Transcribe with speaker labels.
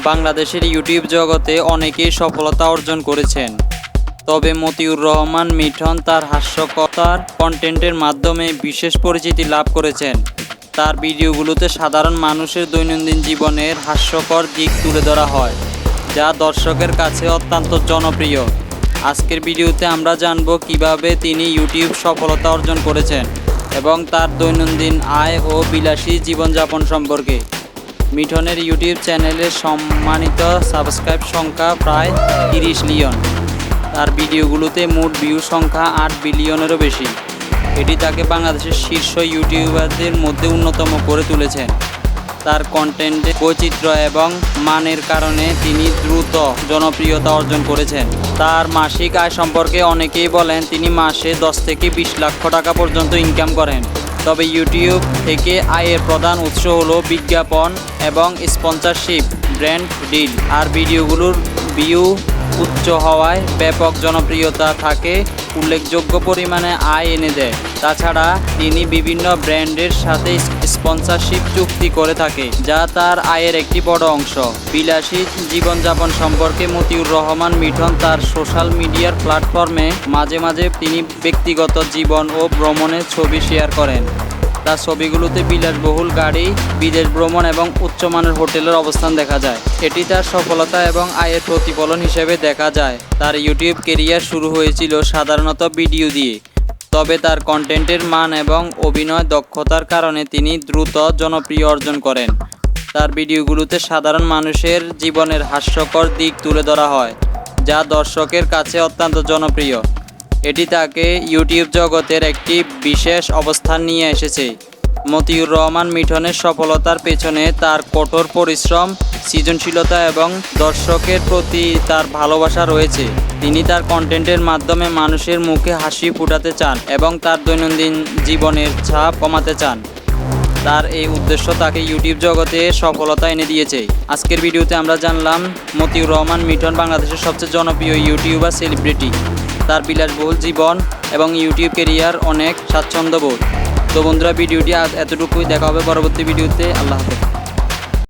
Speaker 1: বাংলাদেশের ইউটিউব জগতে অনেকেই সফলতা অর্জন করেছেন, তবে মতিউর রহমান মিঠন তার হাস্যকতার কন্টেন্টের মাধ্যমে বিশেষ পরিচিতি লাভ করেছেন। তার ভিডিওগুলোতে সাধারণ মানুষের দৈনন্দিন জীবনের হাস্যকর দিক তুলে ধরা হয়, যা দর্শকের কাছে অত্যন্ত জনপ্রিয়। আজকের ভিডিওতে আমরা জানব কিভাবে তিনি ইউটিউব সফলতা অর্জন করেছেন এবং তার দৈনন্দিন আয় ও বিলাসী জীবনযাপন সম্পর্কে। মিঠনের ইউটিউব চ্যানেলের সম্মানিত সাবস্ক্রাইব সংখ্যা প্রায় 30 মিলিয়ন। তার ভিডিওগুলোতে মোট ভিউ সংখ্যা 8 বিলিয়নেরও বেশি। এটি তাকে বাংলাদেশের শীর্ষ ইউটিউবারদের মধ্যে অন্যতম করে তুলেছেন। তার কন্টেন্টের বৈচিত্র্য এবং মানের কারণে তিনি দ্রুত জনপ্রিয়তা অর্জন করেছেন। তার মাসিক আয় সম্পর্কে অনেকেই বলেন তিনি মাসে 10 থেকে 20 লক্ষ টাকা পর্যন্ত ইনকাম করেন। তবে ইউটিউব থেকে আয়ের প্রধান উৎস হলো বিজ্ঞাপন এবং স্পন্সরশিপ, ব্র্যান্ড ডিল। আর ভিডিওগুলোর ভিউ উচ্চ হওয়ায় ব্যাপক জনপ্রিয়তা থাকে উল্লেখযোগ্য পরিমাণে আয় এনে দেয়। তাছাড়া তিনি বিভিন্ন ব্র্যান্ডের সাথে স্পন্সরশিপ চুক্তি করে থাকে, যা তার আয়ের একটি বড় অংশ। বিলাসী জীবনযাপন সম্পর্কে মতিউর রহমান মিঠন তার সোশ্যাল মিডিয়ার প্ল্যাটফর্মে মাঝে মাঝে তিনি ব্যক্তিগত জীবন ও ভ্রমণের ছবি শেয়ার করেন। তার ছবিগুলোতে বিলাসবহুল গাড়ি, বিদেশ ভ্রমণ এবং উচ্চমানের হোটেলের অবস্থান দেখা যায়। এটি তার সফলতা এবং আয়ের প্রতিফলন হিসেবে দেখা যায়। তার ইউটিউব ক্যারিয়ার শুরু হয়েছিল সাধারণত ভিডিও দিয়ে, তবে তার কন্টেন্টের মান এবং অভিনয় দক্ষতার কারণে তিনি দ্রুত জনপ্রিয় অর্জন করেন। তার ভিডিওগুলোতে সাধারণ মানুষের জীবনের হাস্যকর দিক তুলে ধরা হয়, যা দর্শকের কাছে অত্যন্ত জনপ্রিয়। এটি তাকে ইউটিউব জগতের একটি বিশেষ অবস্থান নিয়ে এসেছে। মতিউর রহমান মিঠনের সফলতার পেছনে তার কঠোর পরিশ্রম, সৃজনশীলতা এবং দর্শকের প্রতি তার ভালোবাসা রয়েছে। তিনি তার কন্টেন্টের মাধ্যমে মানুষের মুখে হাসি ফুটাতে চান এবং তার দৈনন্দিন জীবনের চাপ কমাতে চান। তার এই উদ্দেশ্য তাকে ইউটিউব জগতে সফলতা এনে দিয়েছে। আজকের ভিডিওতে আমরা জানলাম মতিউর রহমান মিঠন বাংলাদেশের সবচেয়ে জনপ্রিয় ইউটিউবার সেলিব্রিটি। তার বিলাসবহুল জীবন এবং ইউটিউব ক্যারিয়ার অনেক স্বাচ্ছন্দ্যবোধ। তো বন্ধুরা, ভিডিওটি আজ এতটুকুই। দেখা হবে পরবর্তী ভিডিওতে। আল্লাহ হাফেজ।